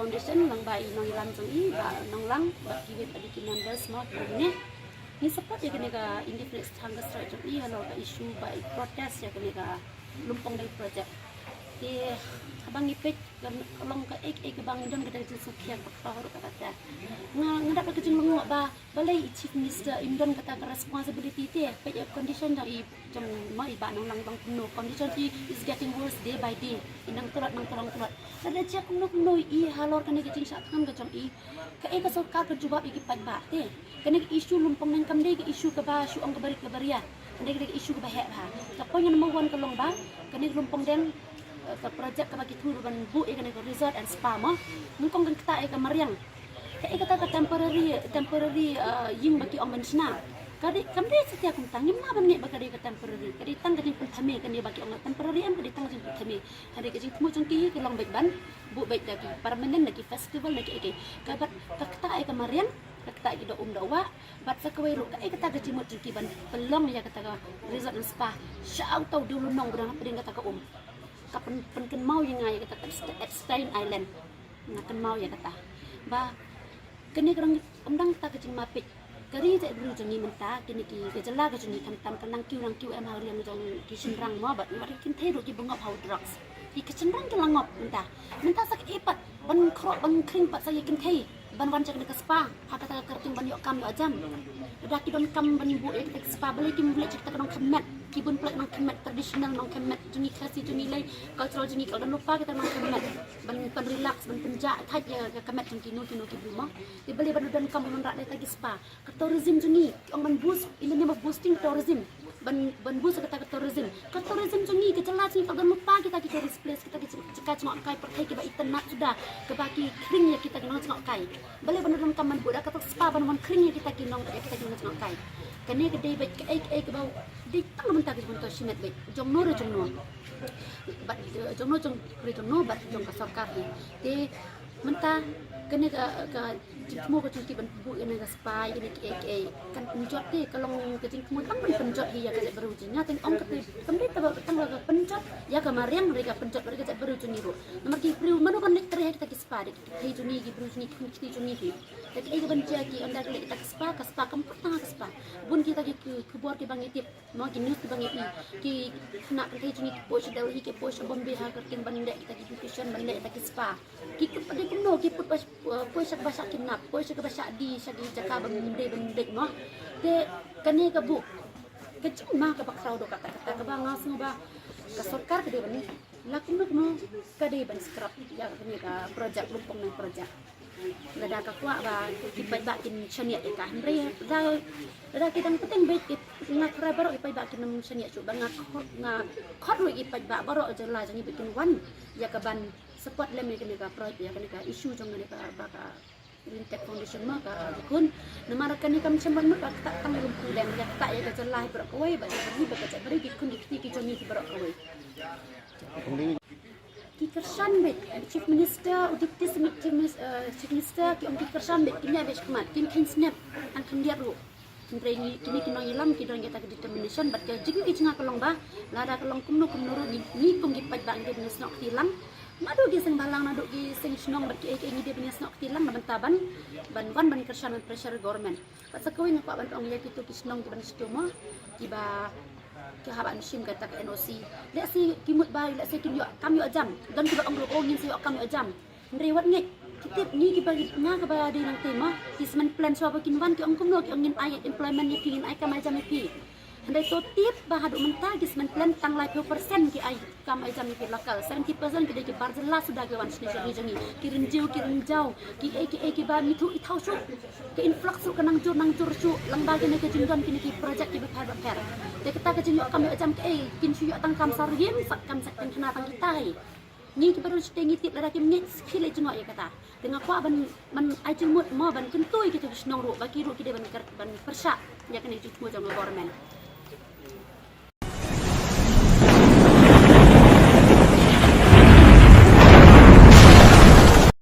Foundation lang ba inong ilam jong I ba nong lang ba kiwit adiki members mo ni ni support ya kene ka indefinite hunger strike jong I halo ka issue ba protest ya kene ka lumpong dai project di abang ipik long ka ek bang don kada jin sukhian pakha ro kata ngada ka jing mengu ba balai chief minister indon kata responsibility te pe condition dari jong mai ba nong lang bang no condition is getting worse day by day inang turat nang tolong turat ada cek no I halor kan jing sat kan ka jong I ka ka so ka jawab iki pat ba te kan issue lumpong nang kam dei ka issue ka ba su ang ka baria kan issue ka ba he ha ka poin number 1 ka long ba kan lumpong den ke projek ke bagi tur ban bu ikan ke resort and spa mah mungkong kan kita ikan mariang kata temporary ying bagi orang menshna kadi kamde setiap kuntang ni mana banyak bagi ke temporary kadi tang kadi pun thame kan dia bagi orang temporary am kadi tang jin thame hari kadi temu jongki ke long baik ban bu baik lagi permanent lagi festival lagi kabat kita ikan mariang kata kita dawa bat sakawai ru kata ke cimut jongki ban pelong ya kata resort and spa syau tau dulu nong berang peding kata ke kapan penken mau yang ngaya kata Epstein Island nakan mau ya kata ba kini kerang omdang ta kecing mapit kari je bru jengi menta kini ki gejala ke jengi tam kanang kiu em hal yang jong ki senrang mo bat mari kin thei ro ki bengop how drugs ki kecenrang ke langop menta sak ipat ban krok ban kring pat saya kin thei ban wan cak ke spa ha kata kerting ban yok kam yo ajam dah ki don kam ban bu ke spa beli ki mulai cerita nong kemet ki bun plek nong kemet tradisional nong kemet jengi khasi jengi lai cultural jengi kalau lupa kita nong kemet ban relax ban penjak thaj ya kemet jengi no ki rumah di beli ban don kam non rak dai tagi spa ke tourism jengi ong ban boost ini ni boosting tourism ban boost kata tourism jengi ke celah jengi kalau lupa kita displace kita cekak cengok kai perkai ki ba itenat sudah ke baki kring ya kita nong cengok kai beli ban don kam ban bu dak kata spa ban kring ya kita ki nong cengok kai kene ke dei baik ke bau di tang mentah ke bentuk sinet baik jong no bat jong no bat jong ka sarkar di mentah kene ke semua ke cuci ban bu ini ke spa ini ke kan penjot deh kalau kecing semua kan penjot dia ke berujinya ten ong ke kembali tang ke penjot ya kemarin mereka penjot mereka cak berujung itu nomor ki priu mano kan nek tereh kita ke spa dek hei juni ki berujung ki juni ki dek ai ban jaki anda ke kita ke spa keempat tang ke spa bun kita ke buat ke bang itip mau ki news ke bang ipi ki nak ke hei juni ki posh dawi ki posh bombe ha kertin bandek kita ki nutrition bandek kita ke spa ki pada kuno ki put posh bahasa kinap posh ke bahasa di sagi jaka bandek mah de kane ke bu kecuma ke bakrau do kata ke bang ngasung ba ke sarkar ke dia bani lakum no ke dia ban scrap ya ke ka projek lumpong nang projek lada ka kwa ba ki pai ba kin chania ka hre da kita penting baik ngak rabar pai ba kin chania cu ba ngak khot ru i pai ba baro je la jangi bikin wan ya ka ban support lem ni ka projek ya ka issue jong ni ka ba ka Intek Foundation maka kun namarakan ni kam chamban maka tak tang lumpu dan ya tak ya kejelah berak kawai ba beri ba kecak beri kun ki jomi ki berak kawai ki kersan bet chief minister udipti chief minister ki om ki kersan bet kini habis kemat kin snap an kan dia ru kini kinong ilam ki dong kita determination bat ke jigi ki chinga kolong ba lada kolong kumno ru ni kum ki pat ba ngi nes nok tilang madu gi sing balang nadu gi sing snong bat ki ngi dia punya snok tilang ban taban ban kersan pressure government pat sakawin ko ban ong ya ki tu ki snong ki ban stoma ki ba ke haban sim kata ke NOC lek si kimut bai lek si kim yo kam yo jam dan ki ba ong ro ngin si yo kam yo jam rewat ngi kitip ni ki bagi nga ka ba di nang tema kisman plan so ba kinwan ki ong kumno ki ong ngin ay employment ni pingin ay kam ay jam ni handai to tip ba hadu mentah kisman plan tang lai 20% ki ay kam ay jam ni lokal 70% ki de barjela sudah ke wan station ni jangi kirin jau ki ba mitu ithau su ke influx su kanang jur su lamba ki ne ke jinggon ki ne ki project ki ba per de kita ke jingo kam ay jam ke kin su yo tang kam sargim sak kam sak kan kena tang kita ni ki baru stengi tip lada ki menit skill jengok ya kata dengan kwa ban ai jengmut mo ban kentoi kita snong ru bagi ru ki de ban persak ya kan itu semua jang government